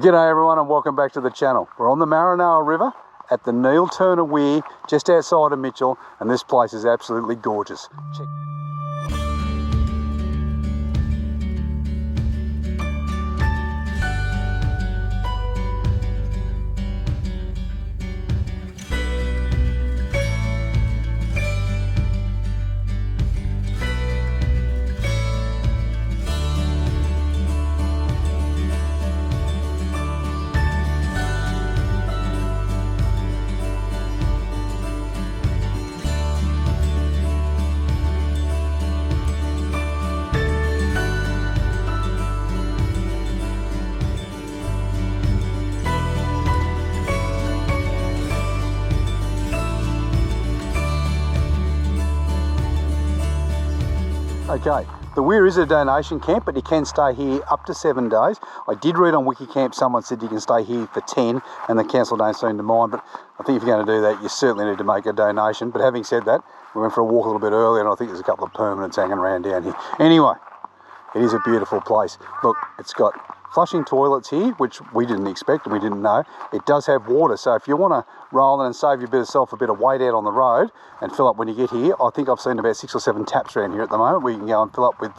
Well, g'day everyone and welcome back to the channel. We're on the Maranoa River at the Neil Turner Weir, just outside of Mitchell, and this place is absolutely gorgeous. Check. Okay, the Weir is a donation camp, but you can stay here up to 7 days. I did read on WikiCamp someone said you can stay here for 10 and the council don't seem to mind, but I think if you're going to do that you certainly need to make a donation. But having said that, we went for a walk a little bit earlier and I think there's a couple of permanents hanging around down here. Anyway, it is a beautiful place. Look, it's got flushing toilets here, which we didn't expect and we didn't know. It does have water, so if you want to roll in and save yourself a bit of weight out on the road and fill up when you get here, I think I've seen about 6 or 7 taps around here at the moment where you can go and fill up with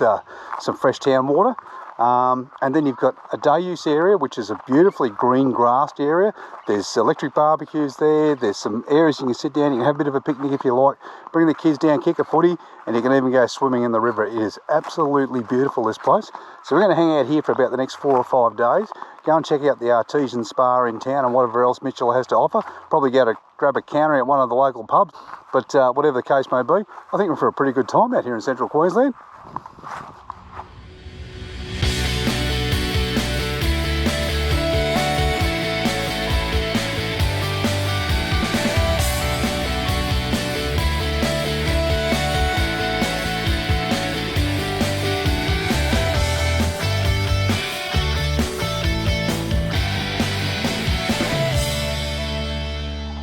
some fresh town water. And then you've got a day use area, which is a beautifully green grassed area. There's electric barbecues there. There's some areas you can sit down. You can have a bit of a picnic if you like. Bring the kids down, kick a footy, and you can even go swimming in the river. It is absolutely beautiful, this place. So we're going to hang out here for about the next 4 or 5 days. Go and check out the Artesian spa in town and whatever else Mitchell has to offer. Probably go to grab a counter at one of the local pubs. But whatever the case may be, I think we're for a pretty good time out here in central Queensland.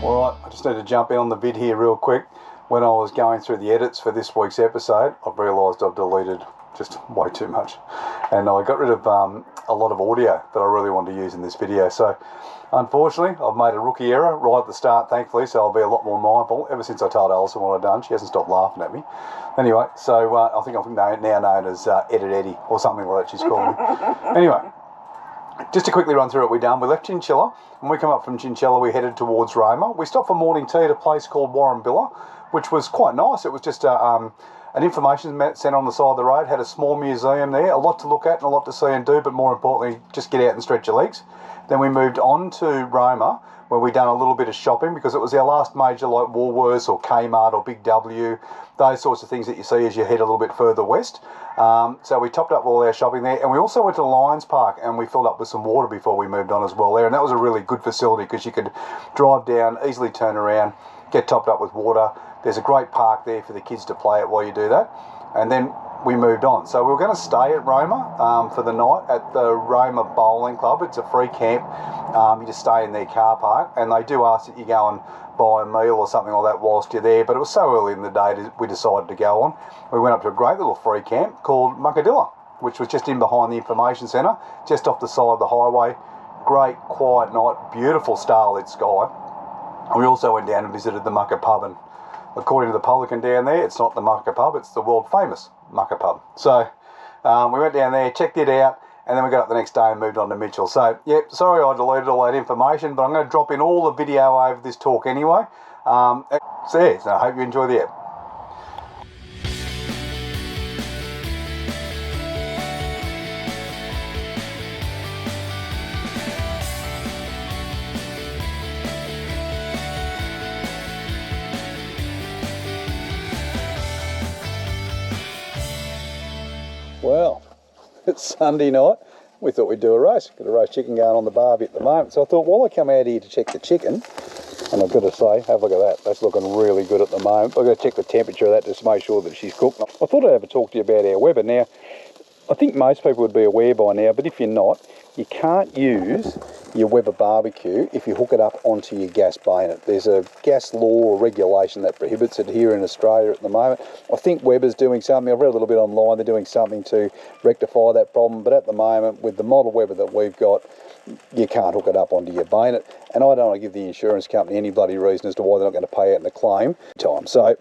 Alright, I just need to jump in on the vid here real quick. When I was going through the edits for this week's episode, I've realised I've deleted just way too much. And I got rid of a lot of audio that I really wanted to use in this video. So, unfortunately, I've made a rookie error right at the start, thankfully, so I'll be a lot more mindful. Ever since I told Alison what I'd done, she hasn't stopped laughing at me. Anyway, so I think I'm now known as Edit Eddie, or something like that she's called me. Anyway. Just to quickly run through what we've done, we left Chinchilla. When we come up from Chinchilla, we headed towards Roma. We stopped for morning tea at a place called Warrenbilla, which was quite nice. It was just an information centre on the side of the road, had a small museum there, a lot to look at and a lot to see and do, but more importantly, just get out and stretch your legs. Then we moved on to Roma, where we done a little bit of shopping because it was our last major like Woolworths or Kmart or Big W, those sorts of things that you see as you head a little bit further west. So we topped up all our shopping there, and we also went to the Lions Park and we filled up with some water before we moved on as well there, and that was a really good facility because you could drive down, easily turn around, get topped up with water. There's a great park there for the kids to play at while you do that. And then we moved on. So we were going to stay at Roma for the night at the Roma Bowling Club. It's a free camp. You just stay in their car park, and they do ask that you go and buy a meal or something like that whilst you're there, but it was so early in the day we decided to go on. We went up to a great little free camp called Muckadilla, which was just in behind the information centre, just off the side of the highway. Great, quiet night, beautiful starlit sky. And we also went down and visited the Mucka Pub, and according to the publican down there, it's not the Mucka Pub, it's the world famous Mucka Pub. So we went down there, checked it out, and then we got up the next day and moved on to Mitchell. So, yeah, sorry I deleted all that information, but I'm going to drop in all the video over this talk anyway. So I hope you enjoy the app. Well, it's Sunday night. We thought we'd do a roast. Got a roast chicken going on the barbie at the moment. So I thought, while I come out here to check the chicken, and I've got to say, have a look at that. That's looking really good at the moment. I've got to check the temperature of that just to make sure that she's cooked. I thought I'd have a talk to you about our Weber. Now, I think most people would be aware by now, but if you're not, you can't use your Weber barbecue if you hook it up onto your gas bayonet. There's a gas law or regulation that prohibits it here in Australia at the moment. I think Weber's doing something. I've read a little bit online. They're doing something to rectify that problem. But at the moment, with the model Weber that we've got, you can't hook it up onto your bayonet. And I don't want to give the insurance company any bloody reason as to why they're not going to pay out in the claim time. So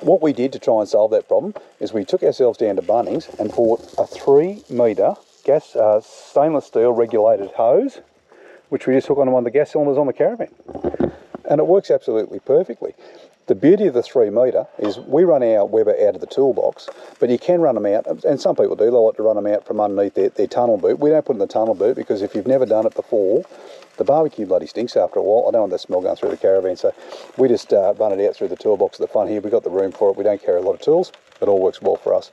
what we did to try and solve that problem is we took ourselves down to Bunnings and bought a 3-metre gas stainless steel regulated hose, which we just hook onto one of the gas cylinders on the caravan, and it works absolutely perfectly. The beauty of the 3-metre is we run our Weber out of the toolbox, but you can run them out, and some people do, they like to run them out from underneath their tunnel boot. We don't put in the tunnel boot because if you've never done it before, the barbecue bloody stinks after a while. I don't want that smell going through the caravan, so we just run it out through the toolbox at the front here. We've got the room for it. We don't carry a lot of tools. It all works well for us.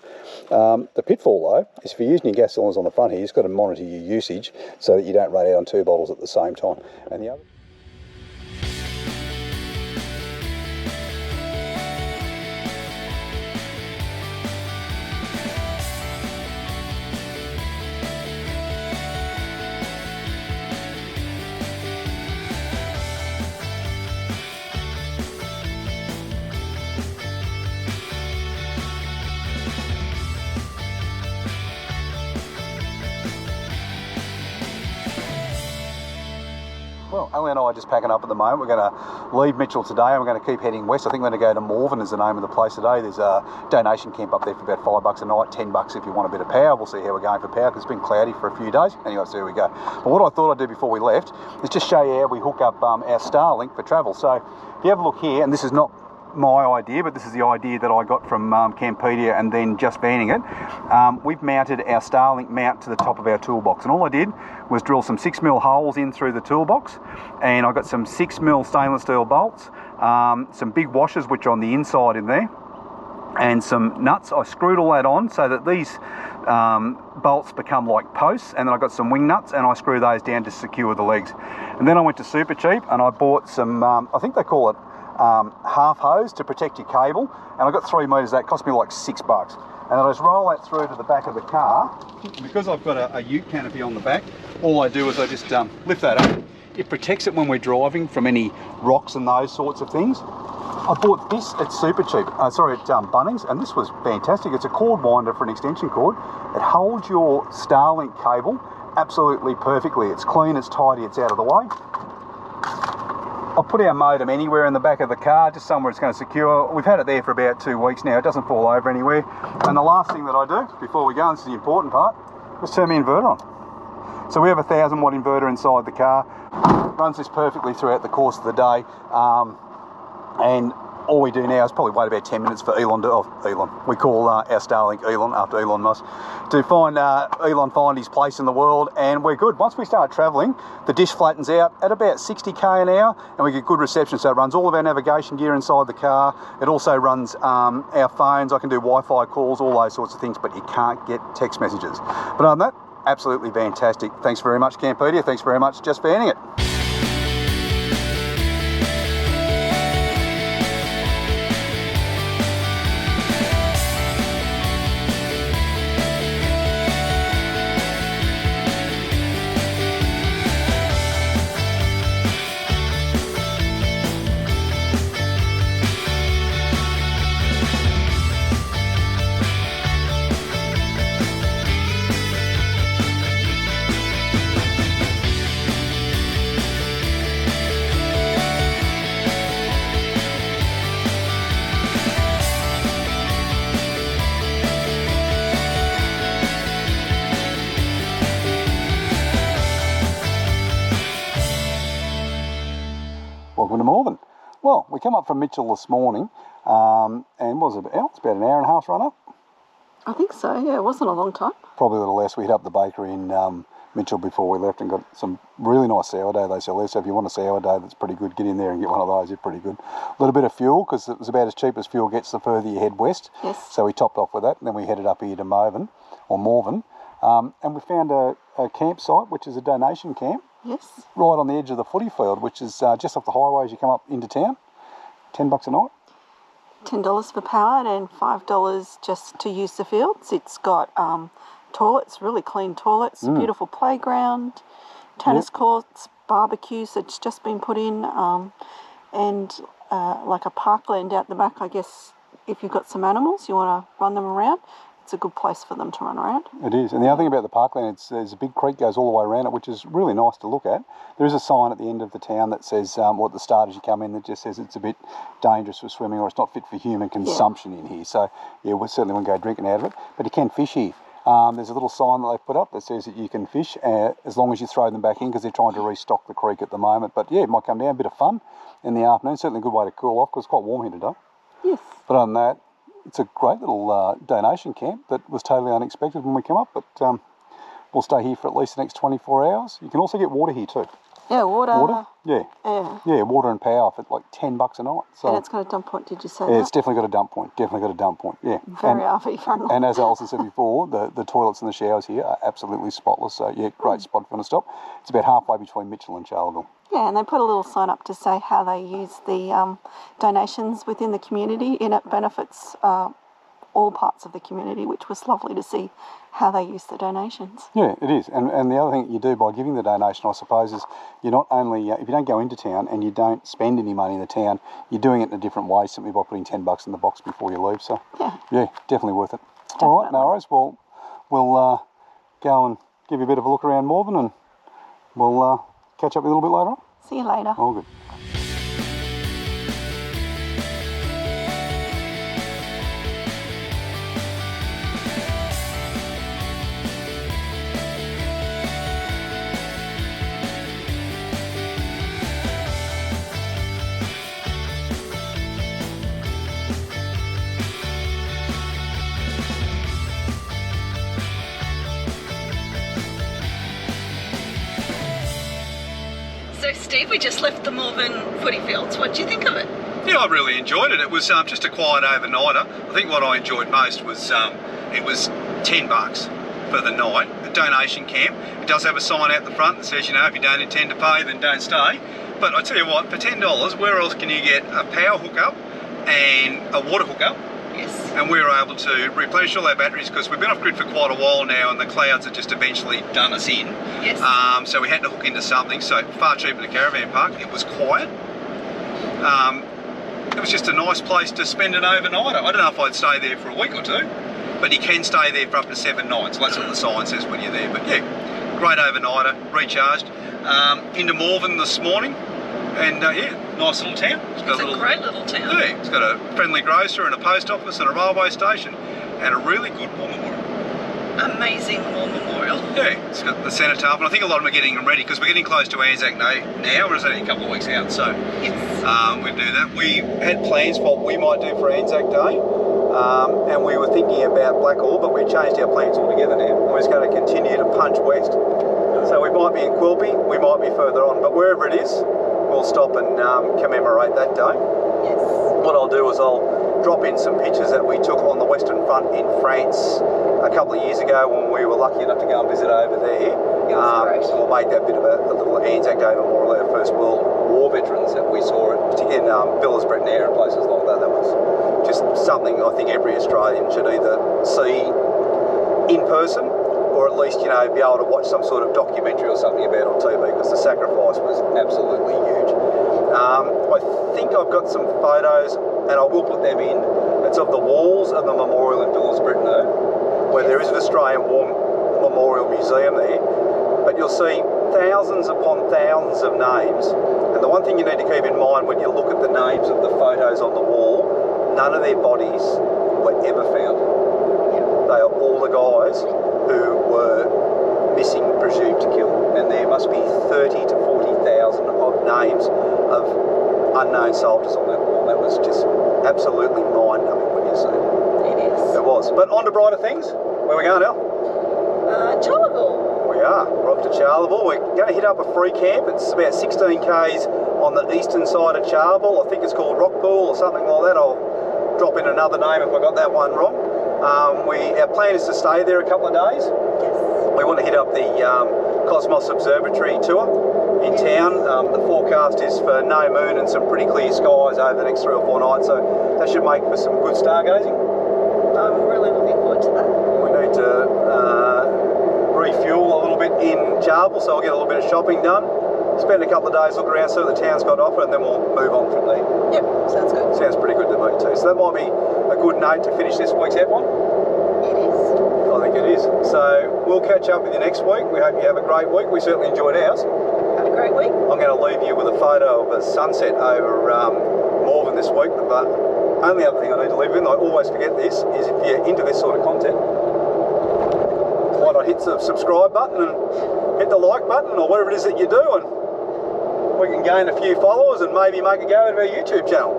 The pitfall though is if you're using your gas cylinders on the front here, you've got to monitor your usage so that you don't run out on 2 bottles at the same time. And the other Well, Ali and I are just packing up at the moment. We're going to leave Mitchell today and we're going to keep heading west. I think we're going to go to Morven is the name of the place today. There's a donation camp up there for about $5 a night, $10 if you want a bit of power. We'll see how we're going for power because it's been cloudy for a few days. Anyway, so here we go. But what I thought I'd do before we left is just show you how we hook up our Starlink for travel. So if you have a look here, and this is not my idea, but this is the idea that I got from Campedia and then just vanning it. We've mounted our Starlink mount to the top of our toolbox, and all I did was drill some 6mm holes in through the toolbox, and I got some 6mm stainless steel bolts, some big washers which are on the inside in there, and some nuts. I screwed all that on so that these bolts become like posts, and then I got some wing nuts and I screw those down to secure the legs. And then I went to Super Cheap and I bought some, I think they call it half hose to protect your cable, and I got 3 metres. That cost me like $6. And I just roll that through to the back of the car. Because I've got a ute canopy on the back, all I do is I just lift that up. It protects it when we're driving from any rocks and those sorts of things. I bought this at Super Cheap, at Bunnings, and this was fantastic. It's a cord winder for an extension cord. It holds your Starlink cable absolutely perfectly. It's clean, it's tidy, it's out of the way. I'll put our modem anywhere in the back of the car, just somewhere it's going to secure. We've had it there for about 2 weeks now. It doesn't fall over anywhere. And the last thing that I do before we go, and this is the important part, is turn my inverter on. So we have a 1000-watt inverter inside the car. Runs this perfectly throughout the course of the day. And all we do now is probably wait about 10 minutes for Elon. We call our Starlink Elon after Elon Musk, to find Elon find his place in the world, and we're good. Once we start travelling, the dish flattens out at about 60k an hour, and we get good reception. So it runs all of our navigation gear inside the car. It also runs our phones. I can do Wi-Fi calls, all those sorts of things, but you can't get text messages. But other than that, absolutely fantastic. Thanks very much, Campedia. Thanks very much, Just Fanning It. Welcome to Morven. Well, we come up from Mitchell this morning, and what was it about? It's about an hour and a half run up. I think so, yeah, it wasn't a long time. Probably a little less. We hit up the bakery in Mitchell before we left and got some really nice sourdough they sell there. So if you want a sourdough that's pretty good, get in there and get one of those. They're pretty good. A little bit of fuel, because it was about as cheap as fuel gets the further you head west. Yes. So we topped off with that, and then we headed up here to Morven, and we found a campsite, which is a donation camp. Yes. Right on the edge of the footy field, which is just off the highway as you come up into town. $10 a night. $10 for power and $5 just to use the fields. It's got toilets, really clean toilets, beautiful playground, tennis courts, barbecues that's just been put in, and like a parkland out the back. I guess if you've got some animals, you want to run them around, it's a good place for them to run around. It is. And the other thing about the parkland, there's a big creek goes all the way around it, which is really nice to look at. There is a sign at the end of the town that says, or at the start as you come in, that just says it's a bit dangerous for swimming or it's not fit for human consumption in here. So, yeah, we certainly won't go drinking out of it. But you can fish here. There's a little sign that they've put up that says that you can fish as long as you throw them back in, because they're trying to restock the creek at the moment. But, yeah, it might come down, a bit of fun in the afternoon. Certainly a good way to cool off because it's quite warm here today. Yes. But other than that, it's a great little donation camp that was totally unexpected when we came up, but we'll stay here for at least the next 24 hours. You can also get water here too. Yeah, water. Water? Yeah, water and power for like $10 a night. So, and it's got a dump point, did you say yeah, that? It's definitely got a dump point, yeah. Very RV friendly. And as Alison said before, the toilets and the showers here are absolutely spotless, so yeah, great spot if you want to stop. It's about halfway between Mitchell and Charleville. Yeah, and they put a little sign up to say how they use the donations within the community, and it benefits all parts of the community, which was lovely to see how they use the donations. Yeah, it is. And the other thing you do by giving the donation, I suppose, is you're not only, if you don't go into town and you don't spend any money in the town, you're doing it in a different way, simply by putting $10 in the box before you leave. So, yeah, definitely worth it. Definitely. All right, no worries. Well, we'll go and give you a bit of a look around Morven, and we'll catch up a little bit later on. See you later. All good. So Steve, we just left the Morven footy fields. What do you think of it? Yeah, I really enjoyed it. It was just a quiet overnighter. I think what I enjoyed most was it was $10 for the night, a donation camp. It does have a sign out the front that says, you know, if you don't intend to pay, then don't stay. But I tell you what, for $10, where else can you get a power hookup and a water hookup? Yes. And we were able to replenish all our batteries because we've been off grid for quite a while now, and the clouds have just eventually done us in. Yes. So we had to hook into something, so far cheaper than a caravan park. It was quiet. It was just a nice place to spend an overnight. I don't know if I'd stay there for a week or two, but you can stay there for up to 7 nights. That's what the sign says when you're there. But yeah, great overnighter, recharged. Into Morven this morning, and yeah, nice little town. It's a great little town. Yeah, it's got a friendly grocer and a post office and a railway station and a really good war memorial. Amazing war memorial. Yeah, it's got the cenotaph, and I think a lot of them are getting them ready because we're getting close to Anzac Day now, or is only a couple of weeks out, so yes. We do that. We had plans for what we might do for Anzac Day, and we were thinking about Blackall, but we changed our plans altogether now. We're just going to continue to punch west. So we might be in Quilpie, we might be further on, but wherever it is, we'll stop and commemorate that day. Yes. What I'll do is I'll drop in some pictures that we took on the Western Front in France a couple of years ago when we were lucky enough to go and visit over there. So we'll make that bit of a little Anzac Day memorial, our First World War veterans that we saw, particularly in Billisbreton and places like that. That was just something I think every Australian should either see in person, or at least, you know, be able to watch some sort of documentary or something about on TV, because the sacrifice was absolutely huge. I think I've got some photos, and I will put them in. It's of the walls of the memorial in Billisbreton, where there is an Australian War Memorial Museum there, but you'll see thousands upon thousands of names. And the one thing you need to keep in mind when you look at the names of the photos on the wall, none of their bodies were ever found. They are all the guys who were missing, presumed to kill, and there must be 30 to 40,000 odd names of unknown soldiers on that wall. That was just absolutely mind-numbing when you see it. It is. It was. But on to brighter things. Where are we going now? Charleville. We are. We're off to Charleville. We're going to hit up a free camp. It's about 16 k's on the eastern side of Charleville. I think it's called Rockpool or something like that. I'll drop in another name if I got that one wrong. Our plan is to stay there a couple of days. Yes. We want to hit up the Cosmos Observatory tour in town. The forecast is for no moon and some pretty clear skies over the next 3 or 4 nights, so that should make for some good stargazing. I'm really looking forward to that. We need to refuel a little bit in Jarble, so I'll get a little bit of shopping done. Spend a couple of days looking around, see what the town's got to offer, and then we'll move on from there. Yep, sounds good. Sounds pretty good to me too. So that might be a good note to finish this week's ep on. It is. I think it is. So we'll catch up with you next week. We hope you have a great week. We certainly enjoyed ours. Had a great week. I'm going to leave you with a photo of a sunset over Morven this week. But only other thing I need to leave you with, I always forget this, is if you're into this sort of content, why not hit the subscribe button and hit the like button or whatever it is that you do, and we can gain a few followers and maybe make a go out of our YouTube channel.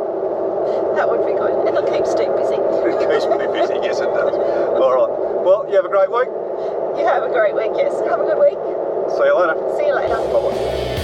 That would be good. It'll keep Steve busy. It keeps me busy, yes it does. All right. Well, you have a great week. You have a great week, yes. Have a good week. See you later. See you later. Bye-bye.